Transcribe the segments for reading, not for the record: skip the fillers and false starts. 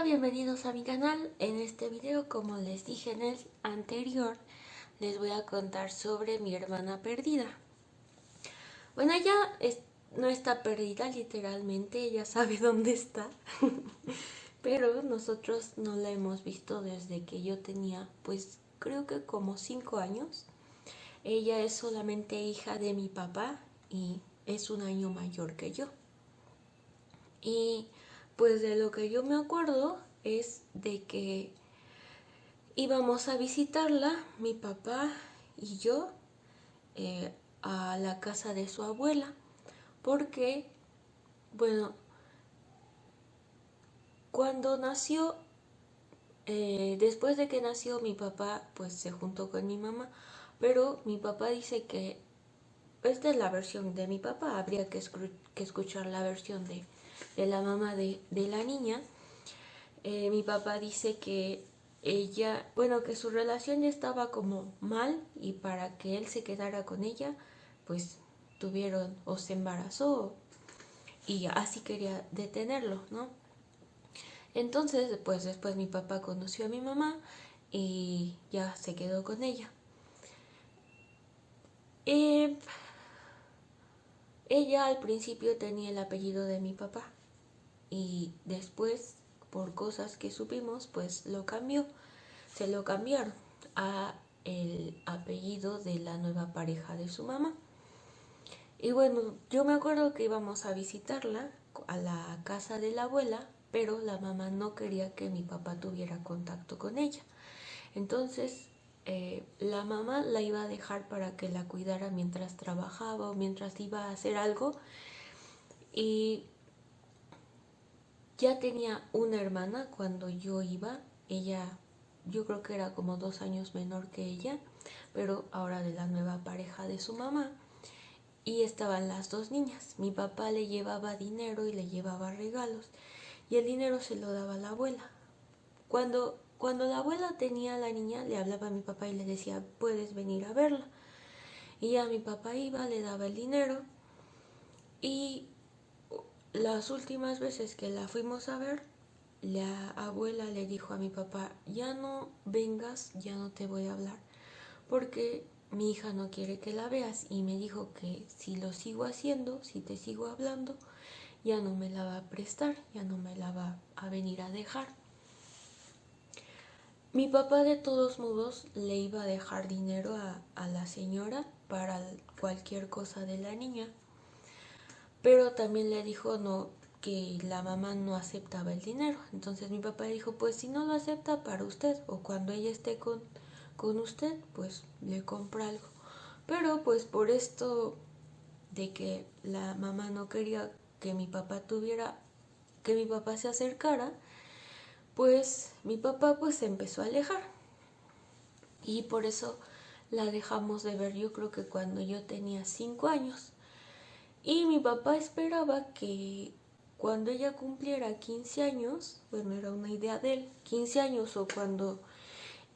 bienvenidos a mi canal. En este video, como les dije en el anterior, les voy a contar sobre mi hermana perdida. Bueno, no está perdida literalmente, ella sabe dónde está, pero nosotros no la hemos visto desde que yo tenía, pues creo que como 5 años. Ella es solamente hija de mi papá y es un año mayor que yo. Y pues de lo que yo me acuerdo es de que íbamos a visitarla, mi papá y yo, a la casa de su abuela, porque, bueno, cuando nació, después de que nació mi papá, pues se juntó con mi mamá, pero mi papá dice que, esta es la versión de mi papá, habría que escuchar la versión de la mamá de la niña. Mi papá dice que ella, bueno, que su relación ya estaba como mal y para que él se quedara con ella, pues tuvieron o se embarazó y así quería detenerlo, ¿no? Entonces, pues después mi papá conoció a mi mamá y ya se quedó con ella. Eh, Ella al principio tenía el apellido de mi papá y después, por cosas que supimos, pues lo cambió. Se lo cambiaron a el apellido de la nueva pareja de su mamá. Y bueno, yo me acuerdo que íbamos a visitarla a la casa de la abuela, pero la mamá no quería que mi papá tuviera contacto con ella. Entonces, la mamá la iba a dejar para que la cuidara mientras trabajaba o mientras iba a hacer algo. Y ya tenía una hermana cuando yo iba. Ella, yo creo que era como 2 años menor que ella, pero ahora de la nueva pareja de su mamá. Y estaban las dos niñas. Mi papá le llevaba dinero y le llevaba regalos. Y el dinero se lo daba a la abuela. Cuando la abuela tenía a la niña, le hablaba a mi papá y le decía, puedes venir a verla. Y ya mi papá iba, le daba el dinero. Y las últimas veces que la fuimos a ver, la abuela le dijo a mi papá, ya no vengas, ya no te voy a hablar, porque mi hija no quiere que la veas y me dijo que si lo sigo haciendo, si te sigo hablando, ya no me la va a prestar, ya no me la va a venir a dejar. Mi papá de todos modos le iba a dejar dinero a la señora para cualquier cosa de la niña, pero también le dijo no, que la mamá no aceptaba el dinero. Entonces mi papá dijo, pues si no lo acepta para usted o cuando ella esté con usted, pues le compra algo. Pero pues por esto de que la mamá no quería que mi papá que mi papá se acercara, pues mi papá pues se empezó a alejar. Y por eso la dejamos de ver, yo creo que cuando yo tenía 5 años. Y mi papá esperaba que cuando ella cumpliera 15 años, bueno, era una idea de él, 15 años o cuando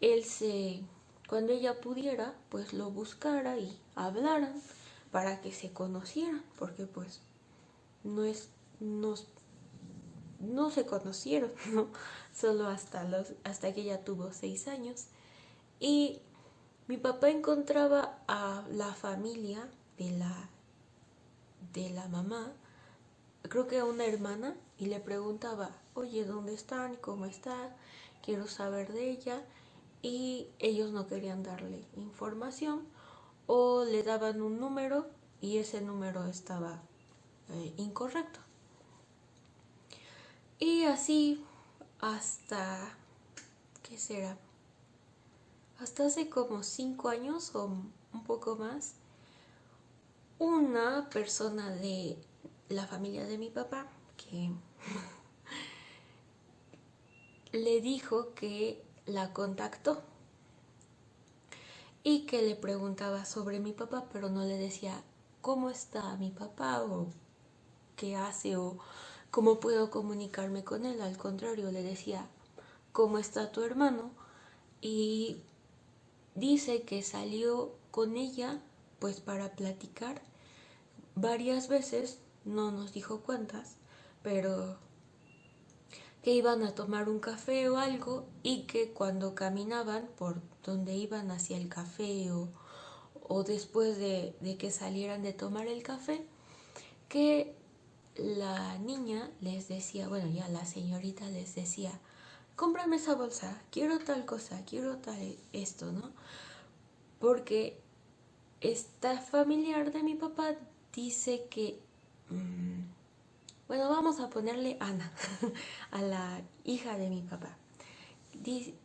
ella pudiera, pues lo buscara y hablaran para que se conocieran, porque pues no es, no, no se conocieron, ¿no? Solo hasta que ella tuvo 6 años. Y mi papá encontraba a la familia de la mamá, creo que a una hermana, y le preguntaba, oye, ¿dónde están? ¿Cómo están? Quiero saber de ella. Y ellos no querían darle información o le daban un número y ese número estaba incorrecto. Y así hasta, ¿qué será? Hasta hace como 5 años o un poco más, una persona de la familia de mi papá que le dijo que la contactó y que le preguntaba sobre mi papá, pero no le decía cómo está mi papá o qué hace o cómo puedo comunicarme con él. Al contrario, le decía cómo está tu hermano y dice que salió con ella pues para platicar varias veces, no nos dijo cuántas, pero que iban a tomar un café o algo y que cuando caminaban por donde iban hacia el café o después de que salieran de tomar el café, que la niña les decía, bueno, ya la señorita les decía, cómprame esa bolsa, quiero tal cosa, quiero tal esto, ¿no? Porque esta familiar de mi papá dice que, bueno, vamos a ponerle Ana, a la hija de mi papá.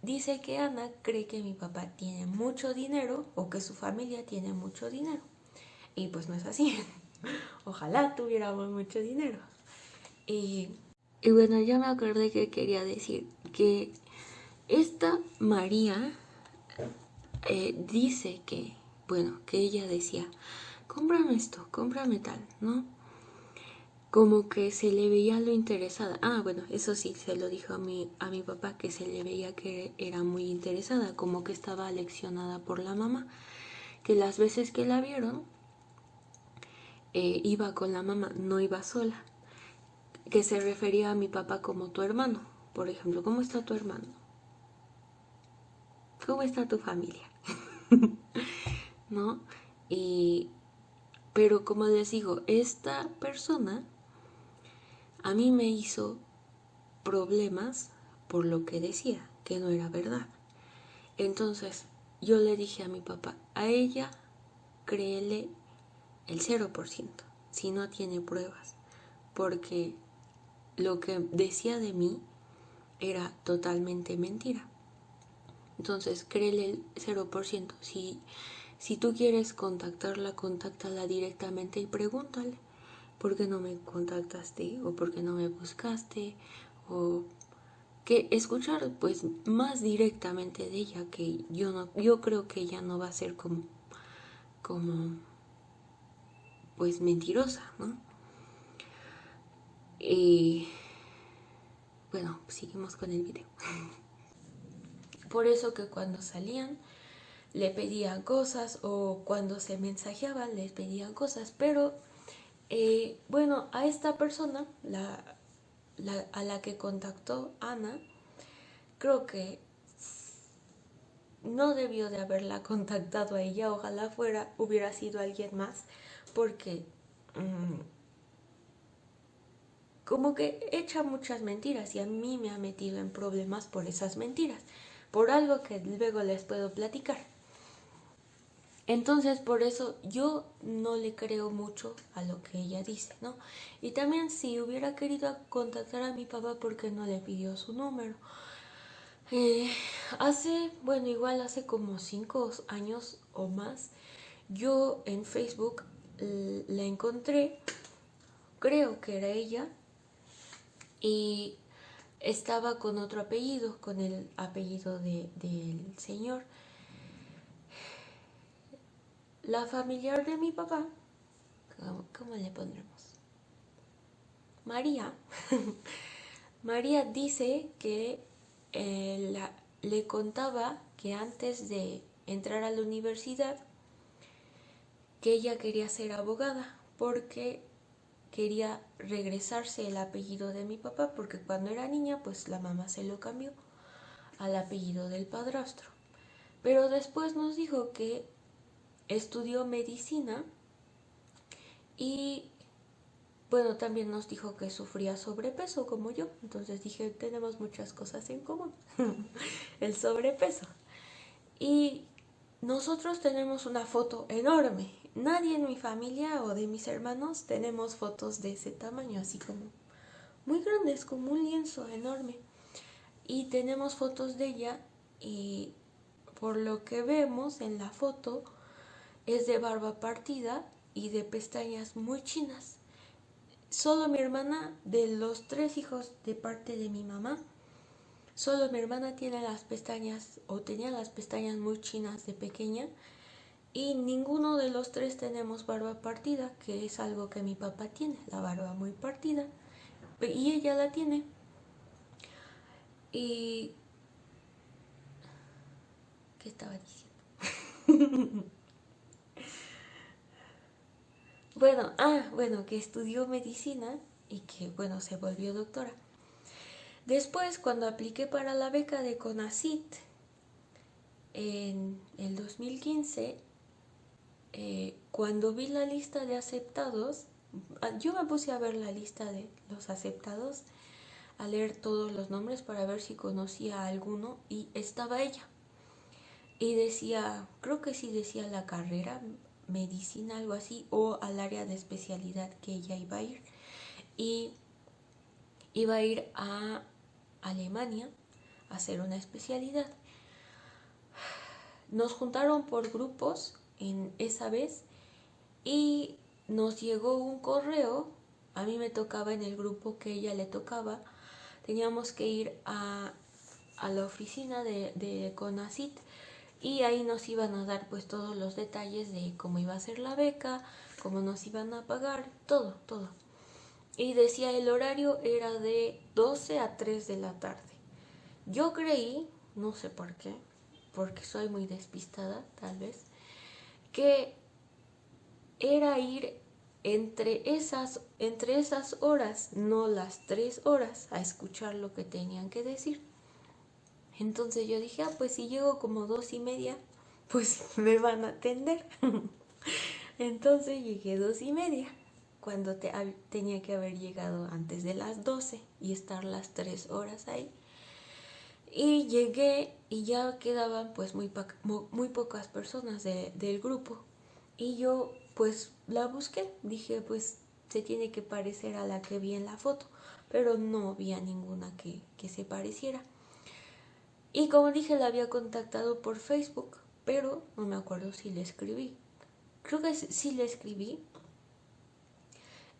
Dice que Ana cree que mi papá tiene mucho dinero o que su familia tiene mucho dinero. Y pues no es así. Ojalá tuviéramos mucho dinero. Y bueno, ya me acordé que quería decir que esta María dice que, bueno, que ella decía, cómprame esto, cómprame tal, ¿no? Como que se le veía lo interesada. Ah, bueno, eso sí, se lo dijo a mi papá, que se le veía que era muy interesada, como que estaba aleccionada por la mamá, que las veces que la vieron, iba con la mamá, no iba sola, que se refería a mi papá como tu hermano. Por ejemplo, ¿cómo está tu hermano? ¿Cómo está tu familia? ¿No? Pero como les digo, esta persona a mí me hizo problemas por lo que decía, que no era verdad. Entonces yo le dije a mi papá, a ella créele el 0% si no tiene pruebas, porque lo que decía de mí era totalmente mentira. Entonces créele el 0%. Si tú quieres contactarla, contáctala directamente y pregúntale por qué no me contactaste o por qué no me buscaste, o que escuchar pues más directamente de ella, que yo creo que ella no va a ser como pues mentirosa, ¿no? Y bueno, seguimos con el video. Por eso que cuando salían le pedían cosas, o cuando se mensajeaban les pedían cosas, pero bueno, a esta persona, a la que contactó Ana, creo que no debió de haberla contactado a ella, ojalá hubiera sido alguien más, porque como que echa muchas mentiras y a mí me ha metido en problemas por esas mentiras, por algo que luego les puedo platicar. Entonces por eso yo no le creo mucho a lo que ella dice, ¿no? Y también si hubiera querido contactar a mi papá, ¿por qué no le pidió su número? Igual hace como 5 años o más, yo en Facebook la encontré, creo que era ella, y estaba con otro apellido, con el apellido del señor. La familiar de mi papá, ¿cómo le pondremos? María. María dice que le contaba que antes de entrar a la universidad, que ella quería ser abogada porque quería regresarse el apellido de mi papá, porque cuando era niña pues la mamá se lo cambió al apellido del padrastro. Pero después nos dijo que estudió medicina y bueno, también nos dijo que sufría sobrepeso como yo. Entonces dije, tenemos muchas cosas en común. El sobrepeso. Y nosotros tenemos una foto enorme. Nadie en mi familia o de mis hermanos tenemos fotos de ese tamaño, así como muy grandes, como un lienzo enorme. Y tenemos fotos de ella y por lo que vemos en la foto es de barba partida y de pestañas muy chinas. Solo mi hermana, de los 3 hijos de parte de mi mamá, solo mi hermana tiene las pestañas o tenía las pestañas muy chinas de pequeña, y ninguno de los 3 tenemos barba partida, que es algo que mi papá tiene, la barba muy partida, y ella la tiene. Y ¿qué estaba diciendo? Bueno, que estudió medicina y que, bueno, se volvió doctora. Después, cuando apliqué para la beca de CONACYT en el 2015, cuando vi la lista de aceptados, yo me puse a ver la lista de los aceptados, a leer todos los nombres para ver si conocía a alguno, y estaba ella. Y decía, creo que sí decía la carrera, medicina, algo así, o al área de especialidad que ella iba a ir. Y iba a ir a Alemania a hacer una especialidad. Nos juntaron por grupos en esa vez y nos llegó un correo. A mí me tocaba en el grupo que ella le tocaba. Teníamos que ir a la oficina de CONACYT y ahí nos iban a dar pues todos los detalles de cómo iba a ser la beca, cómo nos iban a pagar, todo. Y decía el horario era de 12 a 3 de la tarde. Yo creí, no sé por qué, porque soy muy despistada tal vez, que era ir entre esas horas, no las 3 horas, a escuchar lo que tenían que decir. Entonces yo dije, pues si llego como 2:30, pues me van a atender. Entonces llegué 2:30, cuando tenía que haber llegado antes de las 12 y estar las 3 horas ahí. Y llegué y ya quedaban pues muy pocas personas del grupo. Y yo pues la busqué, dije pues se tiene que parecer a la que vi en la foto, pero no había ninguna que se pareciera. Y como dije, la había contactado por Facebook, pero no me acuerdo si le escribí. Creo que sí le escribí,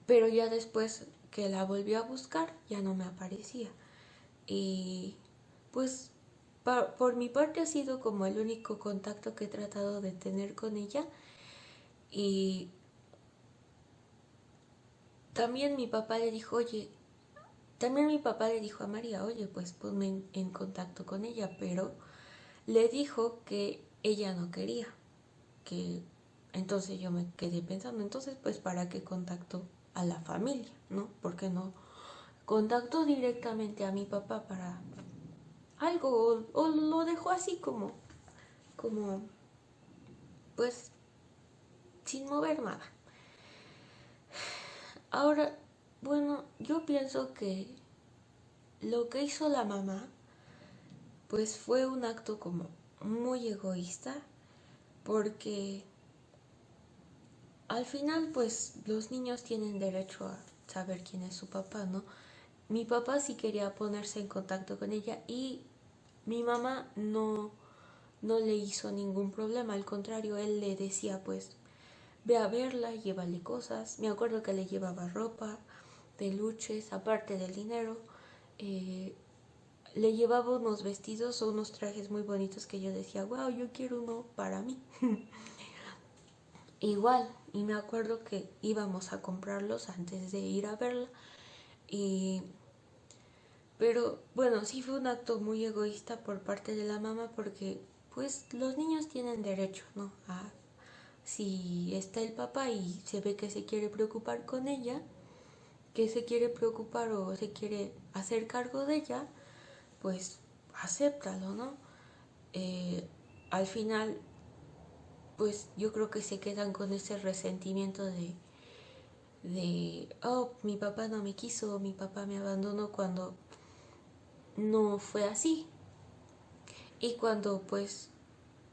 pero ya después que la volví a buscar ya no me aparecía. Y pues por mi parte ha sido como el único contacto que he tratado de tener con ella. Y también mi papá le dijo, a María, oye, pues ponme en contacto con ella, pero le dijo que ella no quería, que entonces yo me quedé pensando, entonces pues para qué contactó a la familia, ¿no? ¿Por qué no contactó directamente a mi papá para algo o lo dejó así como pues sin mover nada? Ahora, bueno, yo pienso que lo que hizo la mamá pues fue un acto como muy egoísta, porque al final pues los niños tienen derecho a saber quién es su papá, ¿no? Mi papá sí quería ponerse en contacto con ella y mi mamá no le hizo ningún problema, al contrario, él le decía pues ve a verla, llévale cosas. Me acuerdo que le llevaba ropa, peluches, aparte del dinero. Le llevaba unos vestidos o unos trajes muy bonitos que yo decía, wow, yo quiero uno para mí. Igual, y me acuerdo que íbamos a comprarlos antes de ir a verla. Pero bueno, sí fue un acto muy egoísta por parte de la mamá, porque pues los niños tienen derecho, ¿no? Si está el papá y se ve que se quiere preocupar con ella, que se quiere preocupar o se quiere hacer cargo de ella, pues acéptalo, ¿no? Al final, pues yo creo que se quedan con ese resentimiento oh, mi papá no me quiso, mi papá me abandonó, cuando no fue así. Y cuando pues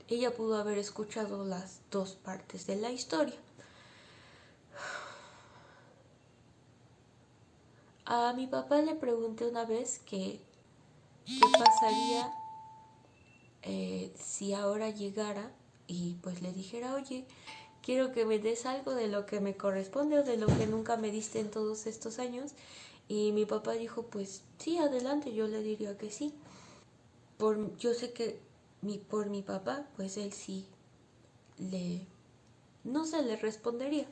ella pudo haber escuchado las dos partes de la historia. A mi papá le pregunté una vez qué pasaría si ahora llegara y pues le dijera, oye, quiero que me des algo de lo que me corresponde o de lo que nunca me diste en todos estos años. Y mi papá dijo, pues sí, adelante. Yo le diría que sí. Yo sé que por mi papá, pues él sí no se le respondería.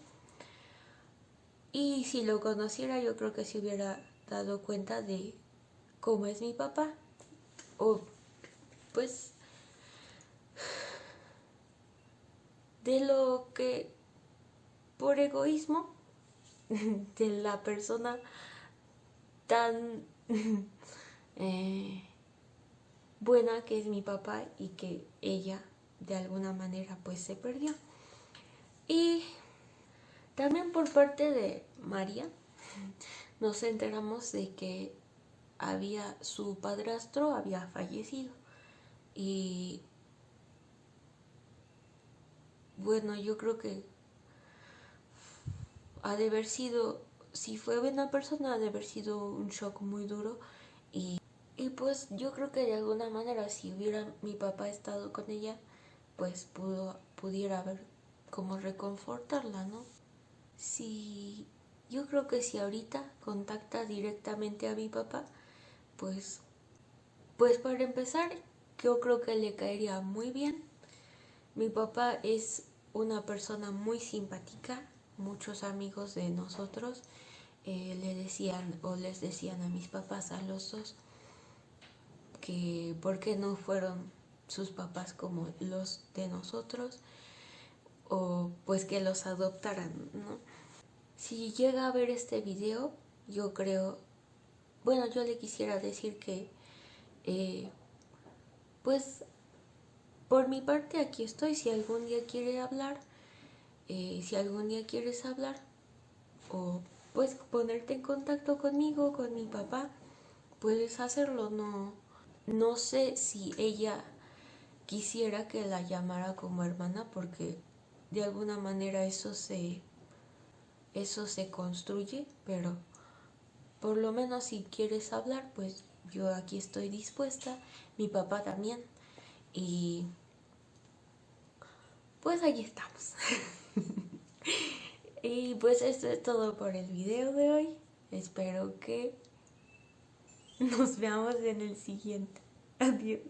Y si lo conociera, yo creo que se hubiera dado cuenta de cómo es mi papá. O pues de lo que por egoísmo de la persona tan buena que es mi papá y que ella de alguna manera pues se perdió. Y también por parte de María nos enteramos de que su padrastro había fallecido. Y bueno, yo creo que ha de haber sido, si fue buena persona, ha de haber sido un shock muy duro. Y pues yo creo que de alguna manera si hubiera mi papá estado con ella, pues pudiera haber como reconfortarla, ¿no? Si yo creo que si ahorita contacta directamente a mi papá, pues para empezar, yo creo que le caería muy bien. Mi papá es una persona muy simpática. Muchos amigos de nosotros le decían o les decían a mis papás, a los dos, que por qué no fueron sus papás como los de nosotros, o pues que los adoptaran, ¿no? Si llega a ver este video, yo creo, bueno, yo le quisiera decir que pues por mi parte aquí estoy. Si algún día quiere hablar, si algún día quieres hablar o pues ponerte en contacto conmigo, con mi papá, puedes hacerlo. No sé si ella quisiera que la llamara como hermana, porque de alguna manera eso se construye, pero por lo menos si quieres hablar, pues yo aquí estoy dispuesta, mi papá también, y pues ahí estamos. Y pues esto es todo por el video de hoy. Espero que nos veamos en el siguiente. Adiós.